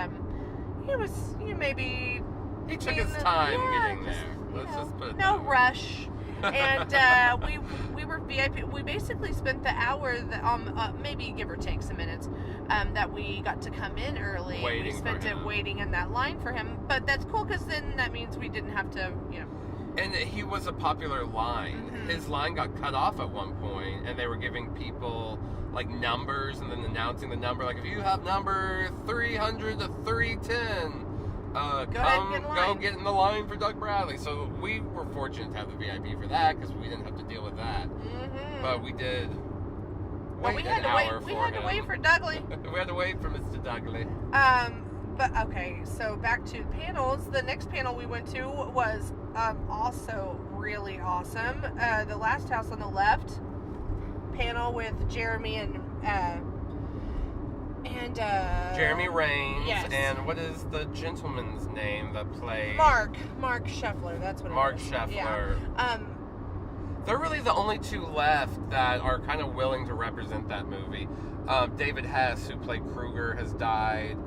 was maybe
he took his time getting there. Let's just put it
no rush. And we were VIP. We basically spent the hour that maybe give or take some minutes that we got to come in early. We spent it waiting in that line for him, but that's cool because then that means we didn't have to
And he was a popular line.
Mm-hmm.
His line got cut off at one point, and they were giving people like numbers and then announcing the number. Like, if you have number 300 to 310, go get in the line for Doug Bradley. So we were fortunate to have the VIP for that because we didn't have to deal with that.
Mm-hmm.
But we did wait
we
an hour for him.
We had to wait for Dougley.
We had to wait for Mr. Dougley.
But okay, so back to panels. The next panel we went to was also really awesome. The Last House on the Left panel with Jeremy and
Jeremy Raines.
Yes.
And what is the gentleman's name that played
Mark Scheffler. That's what
Mark
it is.
Scheffler.
Yeah.
They're really the only two left that are kind of willing to represent that movie. David Hess, who played Kruger, has died.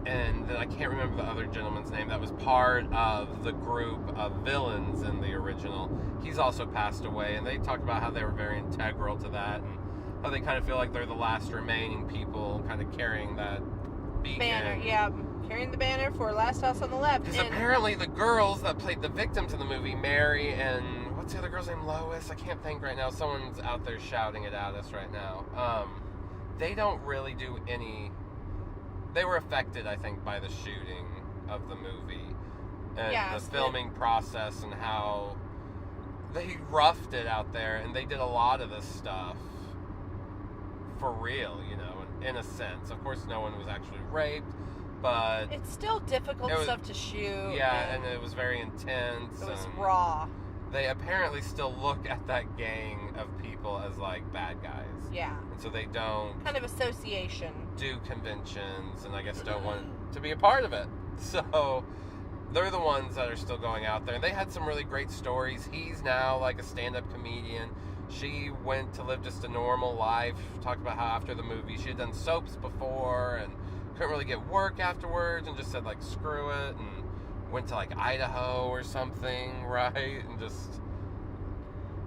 And then I can't remember the other gentleman's name that was part of the group of villains in the original. He's also passed away, and they talked about how they were very integral to that, and how they kind of feel like they're the last remaining people kind of carrying that beacon.
Banner, yeah. Carrying the banner for Last House on the Left.
Because apparently the girls that played the victims in the movie, Mary and... what's the other girl's name? Lois? I can't think right now. Someone's out there shouting it at us right now. They don't really do any... They were affected, I think, by the shooting of the movie. And the filming process and how they roughed it out there. And they did a lot of this stuff for real, you know, in a sense. Of course, no one was actually raped, but...
It's still difficult stuff to shoot.
Yeah, and it was very intense.
It was raw.
They apparently still look at that gang of people as, like, bad guys.
Yeah.
And so they don't...
kind of association.
...do conventions, and I guess don't want to be a part of it. So, they're the ones that are still going out there. And they had some really great stories. He's now, like, a stand-up comedian. She went to live just a normal life. Talked about how after the movie she had done soaps before and couldn't really get work afterwards and just said, like, screw it, and went to, like, Idaho or something, right? And just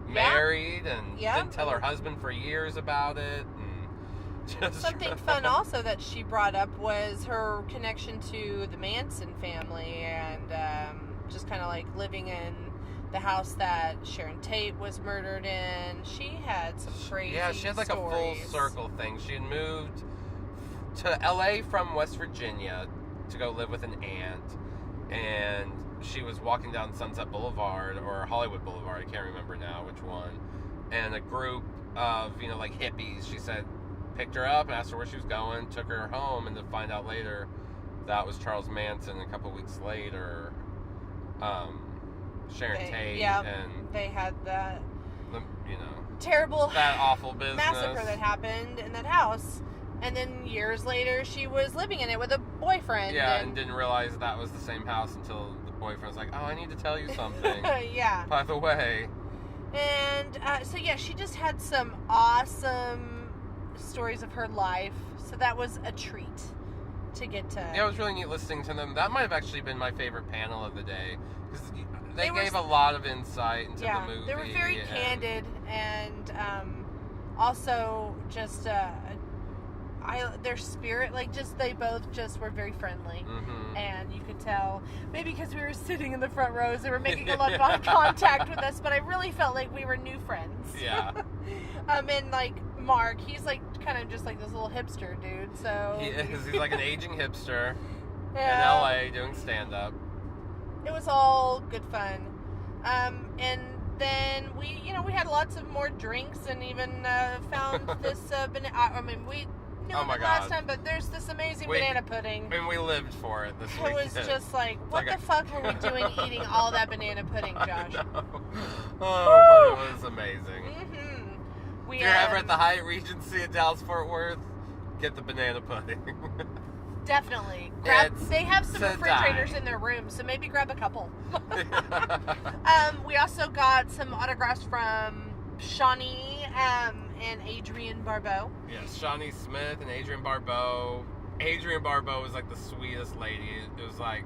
married and didn't tell her husband for years about it. And just
something fun also that she brought up was her connection to the Manson family and just kind of like living in the house that Sharon Tate was murdered in. She had some crazy
she had like
stories.
A full circle thing. She had moved to LA from West Virginia to go live with an aunt. And she was walking down Sunset Boulevard or Hollywood Boulevard, I can't remember now which one, and a group of, you know, like hippies, she said, picked her up and asked her where she was going, took her home, and to find out later that was Charles Manson. A couple weeks later, Sharon Tate, and
they had that,
you know,
terrible,
that awful business
massacre that happened in that house. And then years later, she was living in it with a boyfriend.
Yeah, and didn't realize that was the same house until the boyfriend was like, oh, I need to tell you something.
Yeah.
By the way.
And so, yeah, she just had some awesome stories of her life. So that was a treat to get to.
Yeah, it was really neat listening to them. That might have actually been my favorite panel of the day. Because they gave a lot of insight into the movie.
They were very candid and also just... their spirit, like, just, they both just were very friendly.
Mm-hmm. And
you could tell, maybe because we were sitting in the front rows, they were making a lot of eye contact with us, but I really felt like we were new friends.
Yeah.
And, like, Mark, he's, like, kind of just, like, this little hipster dude, so...
He's like an aging hipster in LA doing stand-up.
It was all good fun. And then we had lots of more drinks and even found this, we... No, last time, but there's this amazing banana pudding.
And we lived for it this weekend.
It was just like, what the fuck were we doing eating all that banana pudding, Josh?
Oh, but it was amazing.
Mm-hmm.
If you're ever at the Hyatt Regency at Dallas-Fort Worth, get the banana pudding.
Definitely. They have some refrigerators in their room, so maybe grab a couple. We also got some autographs from Shawnee and Adrienne Barbeau.
Yes, Shawnee Smith and Adrienne Barbeau. Adrienne Barbeau was like the sweetest lady. It was like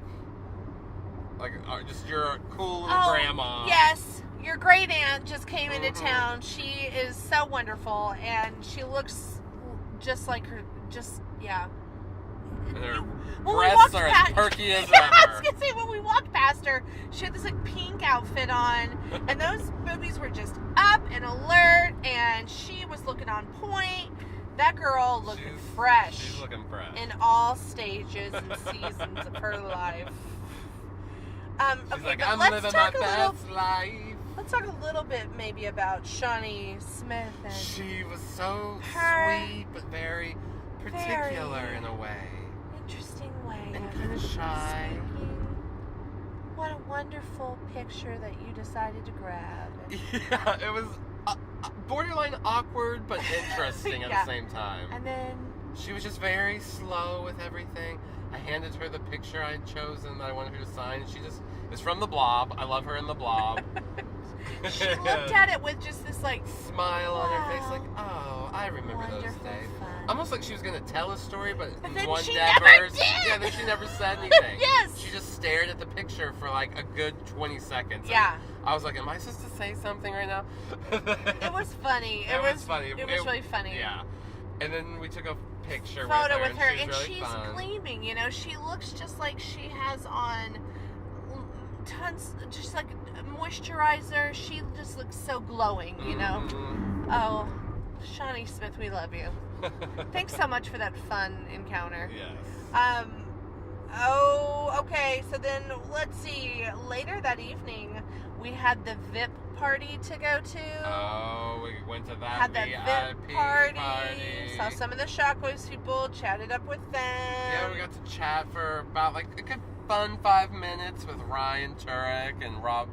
just your cool little grandma.
Yes, your great aunt just came into town. She is so wonderful, and she looks just like her.
And her
when we
breasts
walked
are
past,
as perky as
yeah, I was
ever.
gonna say, when we walked past her, she had this like pink outfit on, and those boobies were just up and alert, and she was looking on point. That girl looking fresh.
She's looking fresh.
In all stages and seasons of her life.
She's
Okay,
like,
but
I'm
let's
living
talk
my best life.
Let's talk a little bit maybe about Shawnee Smith. And
She was so
her
sweet, but very particular in a way.
interesting way
And
of
kind of shy.
speaking. What a wonderful picture that you decided to grab.
Yeah, it was borderline awkward, but interesting at
Yeah.
the same time.
And then
She was just very slow with everything. I handed her the picture I had chosen that I wanted her to sign. She just, it's from The Blob. I love her in The Blob.
she looked at it with just this like
Smile on her face,
wow,
like, oh, I remember those
wonderful
days.
fun.
Almost like she was going to tell a story, but
then
one
she
never.
never did.
Yeah, then she never said anything.
Yes.
She just stared at the picture for like a good 20 seconds. And
Yeah.
I was like, am I supposed to say something right now?
It was funny.
It was funny.
It was really funny.
Yeah. And then we took a picture
Photo
with her,
and
she was
she's
really fun.
gleaming. You know, she looks just like she has on tons, just like moisturizer. She just looks so glowing. You know.
Mhm.
Oh, Shawnee Smith, we love you. Thanks so much for that fun encounter.
Yes.
Oh, okay. So then let's see. Later that evening, we had the VIP party to go to.
Oh, we went to that
Had that
VIP
VIP party. Saw some of the Shockwaves people. Chatted up with them.
Yeah, we got to chat for about like a good fun 5 minutes with Ryan Turek and Rob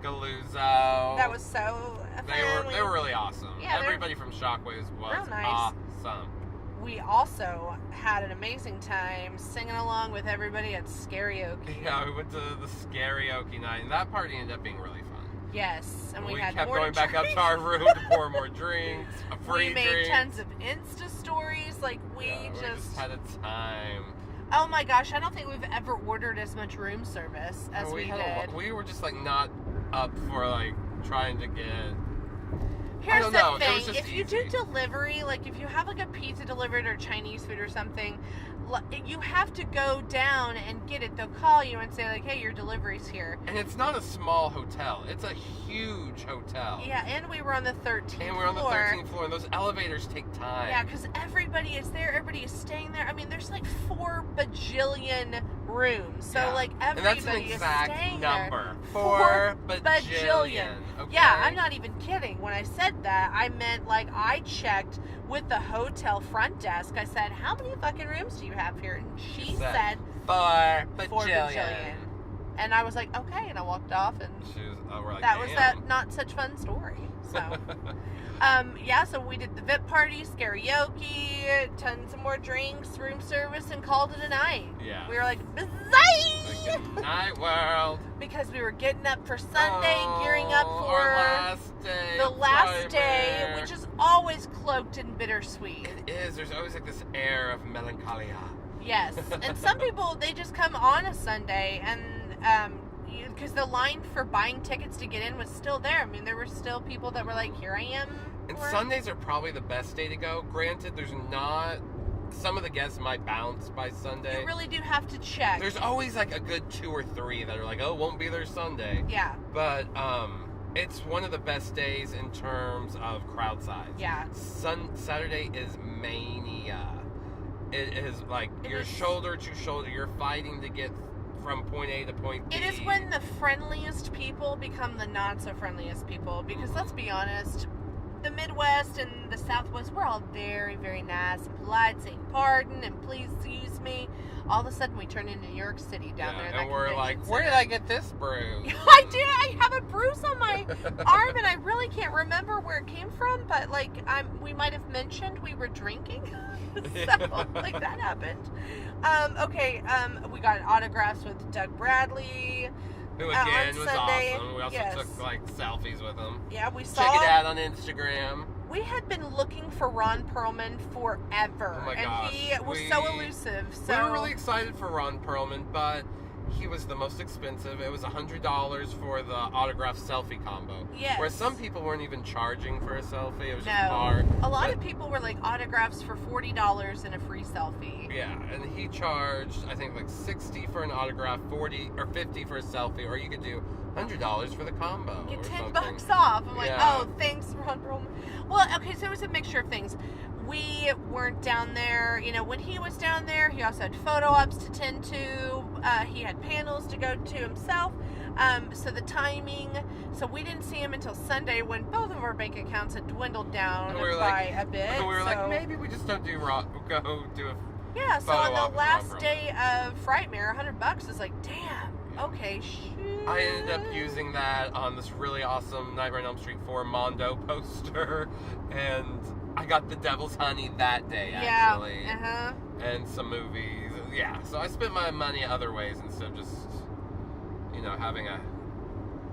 Galuzzo.
That was so fun.
They were really awesome.
Yeah,
Everybody from Shockwaves was
real nice.
awesome.
We also had an amazing time singing along with everybody at Scarioke.
Yeah, we went to the Scarioke night, and that party ended up being really fun.
Yes, and we had
kept
more
going
to
back up
drink.
to our room to pour more drinks, a free
We made
drink.
tons of Insta stories. Like we
just had a time.
Oh my gosh, I don't think we've ever ordered as much room service as we did.
We were just like not up for like trying to get.
Here's
don't
the
know, it
thing:
was just
if you
easy.
do delivery, like if you have like a pizza delivered or Chinese food or something, you have to go down and get it. They'll call you and say like, "Hey, your delivery's here."
And it's not a small hotel; it's a huge hotel.
Yeah, and we were on the 13th floor.
And we're on the 13th floor, and those elevators take time.
Yeah, because everybody is there. Everybody is staying there. I mean, there's like 4 bajillion rooms. So,
Yeah.
like,
And
everybody
that's an
is
exact
staying
number.
there.
4 bajillion. Okay?
Yeah, I'm not even kidding. When I said that, I meant, like, I checked with the hotel front desk. I said, how many fucking rooms do you have here? And she said
4
4
bajillion.
bajillion. And I was like, okay. And I walked off, and
We're like,
that was
damn.
that not such fun story. So, yeah, so we did the VIP party, karaoke, tons of more drinks, room service, and called it a night.
Yeah.
We were like,
Like,
bye!
good night, world.
Because we were getting up for Sunday, gearing up for
our last day.
the
of
last day,
Frightmare.
which is always cloaked in bittersweet.
It is. There's always like this air of melancholia.
Yes. And some people, they just come on a Sunday, and because the line for buying tickets to get in was still there. I mean, there were still people that were like, here I am.
And Sundays are probably the best day to go. Granted, there's not. Some of the guests might bounce by Sunday.
You really do have to check.
There's always like a good 2 or 3 that are like, oh, won't be there Sunday.
Yeah.
But it's one of the best days in terms of crowd size.
Yeah.
Saturday is mania. It is like you're shoulder to shoulder. You're fighting to get from point A to point B.
It is when the friendliest people become the not so friendliest people. Because let's be honest, the Midwest and the Southwest, we're all very, very nice and polite, saying pardon and please excuse me. All of a sudden, we turn into New York City down there. In
and
that
we're like,
convention
where did
center.
I get this bruise?
I did. I have a bruise on my arm, and I really can't remember where it came from. But like, we might have mentioned we were drinking, so like that happened. Okay. We got autographs with Doug Bradley.
Who again
on
was
Sunday.
awesome. We also took like selfies with him.
Yeah, we saw.
Check it out on Instagram.
We had been looking for Ron Perlman forever,
Oh my
and
gosh.
he was so elusive. So
We were really excited for Ron Perlman, but he was the most expensive. It was $100 for the autograph selfie combo.
Yes.
Where some people weren't even charging for a selfie. It was just
a lot of people were like autographs for $40 and a free selfie.
Yeah, and he charged, I think, like $60 for an autograph, $40 or $50 for a selfie, or you could do $100 for the combo.
Get
or
$10
something.
off. I'm like,
Yeah.
oh, thanks, Ron Perlman. Well, okay, so it was a mixture of things. We weren't down there. You know, when he was down there, he also had photo ops to tend to. He had panels to go to himself. So the timing. So we didn't see him until Sunday when both of our bank accounts had dwindled down by a bit.
We were like, maybe we just don't go do a
yeah. So
photo
on
op
the
with
last
Ron
day of Frightmare, $100 is like, damn. Okay, shoot.
I ended up using that on this really awesome Nightmare on Elm Street 4 Mondo poster, and I got the Devil's Honey that day, actually.
Yeah,
and some movies. Yeah, so I spent my money other ways instead of just, having a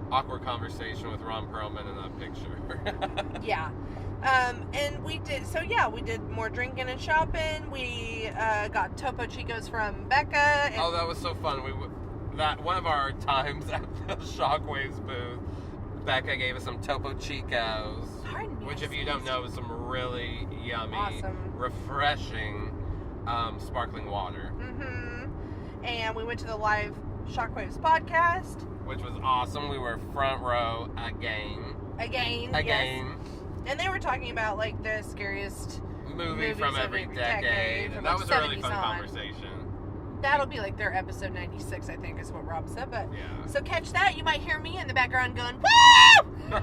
awkward conversation with Ron Perlman in a picture.
Yeah. And we did more drinking and shopping. We got Topo Chicos from Becca.
Oh, that was so fun. One of our times at the Shockwaves booth, Becca gave us some Topo Chicos, which, if you don't know, is some really yummy,
awesome,
refreshing, sparkling water.
Mm-hmm. And we went to the live Shockwaves podcast,
which was awesome. We were front row again.
Yes. And they were talking about like the scariest
movie from every decade. And that was a really fun conversation.
That'll be like their episode 96, I think, is what Rob said. But
yeah. So
catch that. You might hear me in the background going, "Woo! Woo!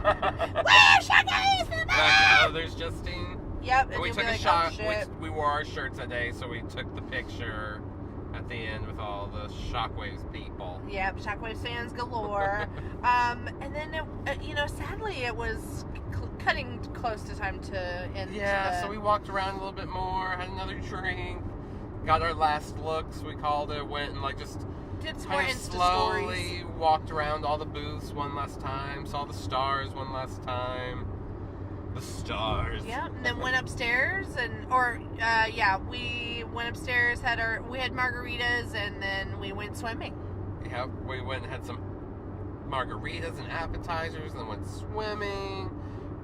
Shockwaves!"
Oh, there's Justine.
Yep.
And we took a shot. We wore our shirts that day, so we took the picture at the end with all the Shockwaves people.
Yep, Shockwaves fans galore. And then, sadly, it was cutting close to time to end.
Yeah, so we walked around a little bit more, had another drink, got our last looks, we called it, went and just
did some more Insta
slowly
stories.
Walked around all the booths one last time, saw the stars one last time. The stars.
Yeah, and then went upstairs we went upstairs, we had margaritas, and then we went swimming.
Yeah, we went and had some margaritas and appetizers, and then went swimming.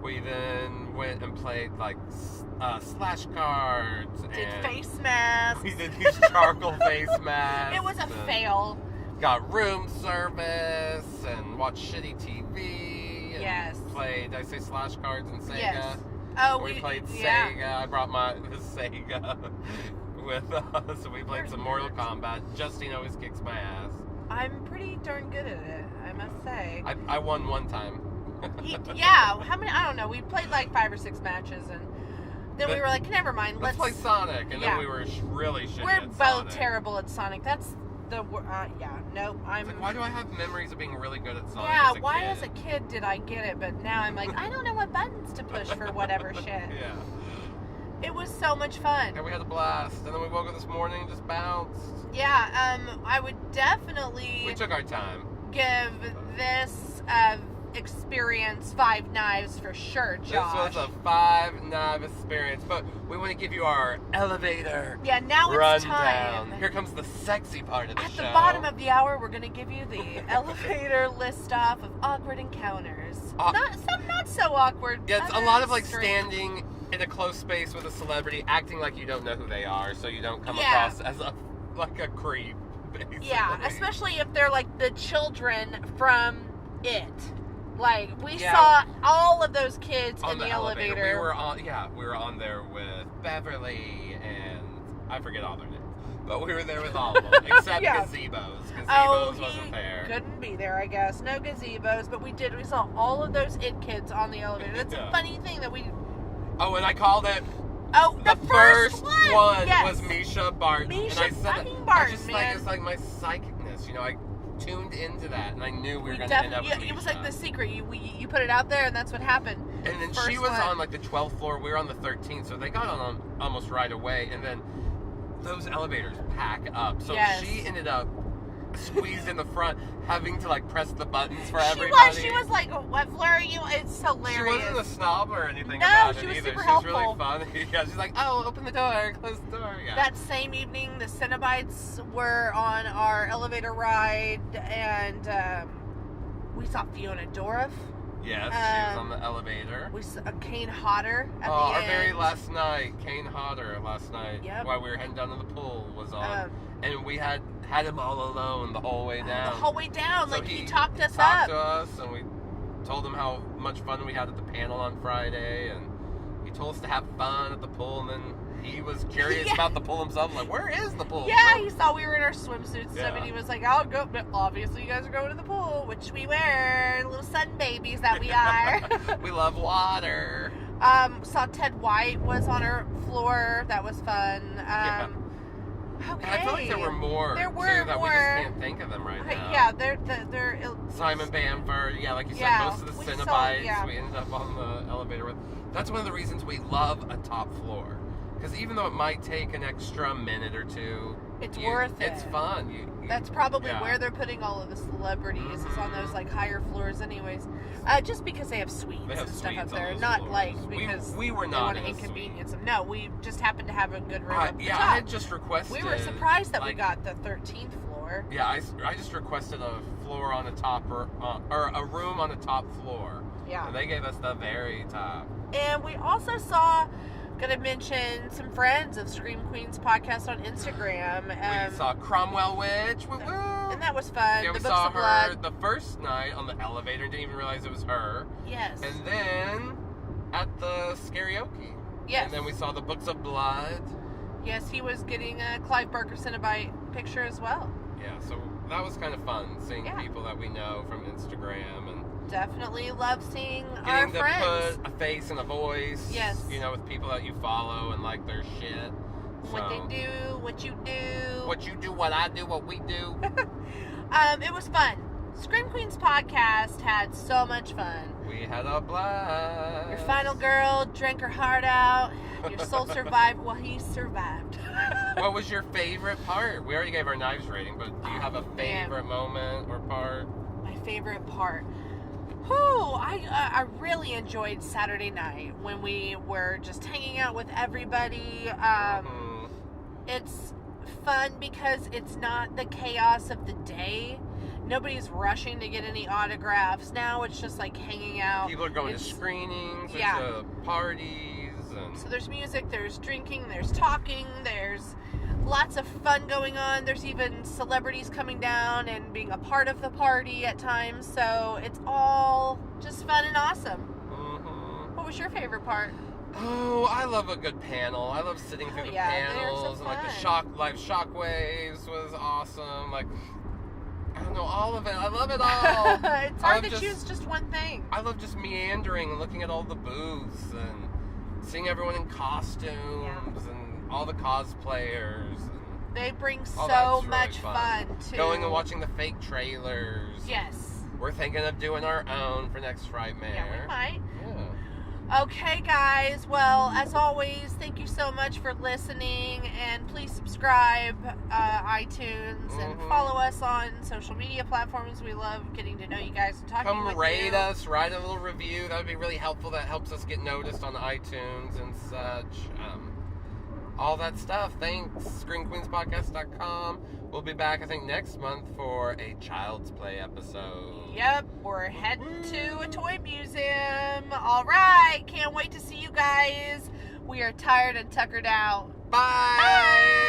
We then went and played slash cards.
Did face masks.
We did these charcoal face masks.
It was a fail.
Got room service and watched shitty TV.
Yes.
Played, I say slash cards and Sega.
Yes. Oh,
we played Sega.
Yeah.
I brought the Sega with us. So we played some Mortal Kombat. Justine always kicks my ass.
I'm pretty darn good at it, I must say.
I won one time.
How many? I don't know. We played 5 or 6 matches, and then we were like, never mind.
Let's play Sonic. And then we were really shitty
We're
at
both
Sonic.
Terrible at Sonic. That's the nope.
It's like, why do I have memories of being really good at Sonic?
Yeah,
why
as a kid did I get it? But now I'm like, I don't know what buttons to push for whatever shit.
Yeah.
It was so much fun.
And we had a blast. And then we woke up this morning and just bounced.
Yeah. I would definitely.
We took our time.
Give this experience 5 knives for sure, Josh.
This was a 5-knife experience, but we want to give you our elevator
now it's time.
Here comes the sexy part of the show.
At the bottom of the hour, we're going to give you the elevator list off of awkward encounters. Some not so awkward.
Yeah, it's a lot of standing in a close space with a celebrity, acting like you don't know who they are, so you don't come across as a creep, basically.
Yeah, especially if they're the children from It. We saw all of those kids in the elevator.
We were on there with Beverly and I forget all their names. But we were there with all of them, except gazebos. Gazebos wasn't there.
Couldn't be there, I guess. No gazebos, but we saw all of those It kids on the elevator. That's a funny thing that we...
Oh, and I called it...
Oh, the first one
was Misha Barton.
Misha
and I said
Barton,
it's my psychicness, I tuned into that, and I knew we were going to end up with Misha.
It was the secret. You put it out there, and that's what happened.
And then she was on the 12th floor. We were on the 13th, so they got on almost right away. And then those elevators pack up. So she ended up squeezed in the front, having to like press the buttons for everybody.
She was like, "What floor are you?" It's hilarious.
She wasn't a snob or anything
No,
about
she
it
was
either.
super
She was
helpful.
really funny. Yeah, she's like, "Oh, open the door, close the door." Yeah.
That same evening, the Cenobites were on our elevator ride, and we saw Fiona Dorff.
Yes, she was on the elevator.
We saw Kane Hodder at the
our
end.
very last night, Kane Hodder last night,
Yep.
while we were heading down to the pool, was on. And we had him all alone the whole way down.
The whole way down,
So
like he talked us
talked
up.
to us, and we told him how much fun we had at the panel on Friday, and he told us to have fun at the pool, and then he was curious about the pool himself, like, where is the pool?
Yeah, he saw we were in our swimsuits and stuff,
Yeah.
and he was like, I'll go, but obviously you guys are going to the pool, which we were, little sun babies that we are.
We love water.
Saw Ted White was on our floor, that was fun. Okay.
And I feel like there were more,
There were
too, that we
more.
just can't think of them right now.
Yeah, they're
Simon Bamford, like you said,
Yeah,
most of the
we
Cenobites
saw-
we ended up on the elevator with. That's one of the reasons we love a top floor. Because even though it might take an extra minute or two,
it's worth it.
It's fun.
That's probably where they're putting all of the celebrities, is on those like higher floors anyways. Just because they have suites and stuff up there. Not
floors.
like because
we were
they
not
want to
in a
inconvenience them. No, we just happened to have a good room up the top.
I had just requested.
We were surprised that we got the 13th floor.
Yeah, I just requested a floor on the top or a room on the top floor.
Yeah.
And they gave us the very top.
And we also saw, gonna mention some friends of Scream Queens podcast on Instagram.
We saw Cromwell Witch. Woo-woo.
And that was fun.
Yeah,
the
we
Books
saw
of
her
Blood.
the first night on the elevator and didn't even realize it was her.
Yes.
And then at the karaoke.
Yes.
And then we saw the Books of Blood.
Yes, he was getting a Clive Barker Cenobite picture as well.
Yeah, so that was kind of fun, seeing people that we know from Instagram. And
definitely love seeing our
getting to
friends.
put a face and a voice.
Yes.
With people that you follow and like their shit.
What they do, what you do.
What you do, what I do, what we do.
It was fun. Scream Queens podcast had so much fun.
We had a blast.
Your final girl drank her heart out. Your soul survived. Well, he survived.
What was your favorite part? We already gave our knives rating, but do you have a favorite moment or part?
My favorite part. I really enjoyed Saturday night when we were just hanging out with everybody. It's fun because it's not the chaos of the day. Nobody's rushing to get any autographs. Now it's just like hanging out.
People are going to screenings, to parties.
So there's music, there's drinking, there's talking, there's lots of fun going on. There's even celebrities coming down and being a part of the party at times. So it's all just fun and awesome. What was your favorite part?
Oh, I love a good panel. I love sitting through the panels.
So
and like the live shockwaves was awesome. Like, I don't know, all of it. I love it all.
It's hard to choose just one thing.
I love just meandering and looking at all the booths and seeing everyone in costumes and all the cosplayers.
They bring so much fun too.
Going and watching the fake trailers.
Yes.
We're thinking of doing our own for next Frightmare.
Yeah, we might.
Yeah.
Okay, guys. Well, as always, thank you so much for listening, and please subscribe, iTunes, and follow us on social media platforms. We love getting to know you guys and talking with you.
Come rate us, write a little review. That would be really helpful. That helps us get noticed on iTunes and such. All that stuff. Thanks. ScreamQueensPodcast.com. We'll be back, I think, next month for a Child's Play episode.
Yep, we're heading to a toy museum. All right, can't wait to see you guys. We are tired and tuckered out.
Bye!